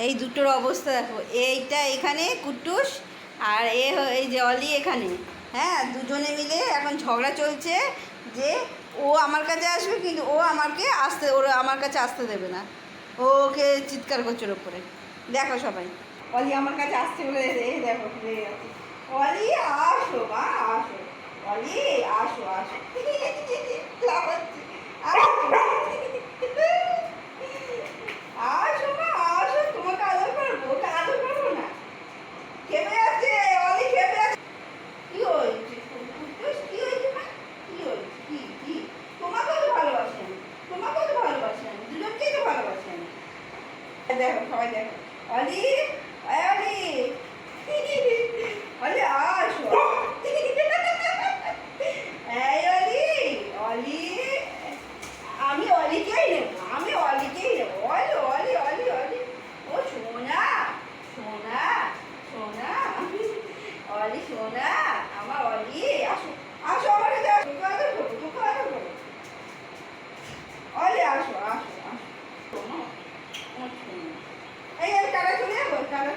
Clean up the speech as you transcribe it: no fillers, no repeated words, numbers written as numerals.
এই দুটোর অবস্থা দেখো, এইটা এখানে কুট্টুস আর এই যে অলি এখানে। হ্যাঁ, দুজনে মিলে এখন ঝগড়া চলছে যে ও আমার কাছে আসবে, কিন্তু ও ওরা আমার কাছে আসতে দেবে না। ওকে চিৎকার করছে ওর ওপরে। দেখো সবাই, অলি আমার কাছে আসছে বলে এই দেখো ফিরে যাচ্ছে। অলি আসো মা, আসো অলি, আসো আসো। লাফাচ্ছে। আসো মা, আসো, তোমাকে আদর করবো, ওকে আদর করবো না? খেপে যাচ্ছে অলি, খেপে যাচ্ছে। কি হয়েছে কুট্টুস, কি হয়েছে মা? কি হয়েছে? কি কি? তোমাকেও তো ভালোবাসি আমি, তোমাকেও তো ভালোবাসি আমি, দুজনকেই তো ভালোবাসি আমি। দেখো সবাই দেখো, অলি, অলি, অলি আসো। এই অলি, অলি, আমি অলিকেই নেবো, আমি অলিকেই নেবো। অলি অলি অলি অলি, ও সোনা, সোনা, সোনা, অলি সোনা, আমার অলি। আসো, আসো আমার কাছে, আসো, তোকে আদর করবো, তোকে আদর করবো। অলি আসো, আসো, আসো, শোনো, ও শোনো। এই টাকা চলে যাবো, টাকা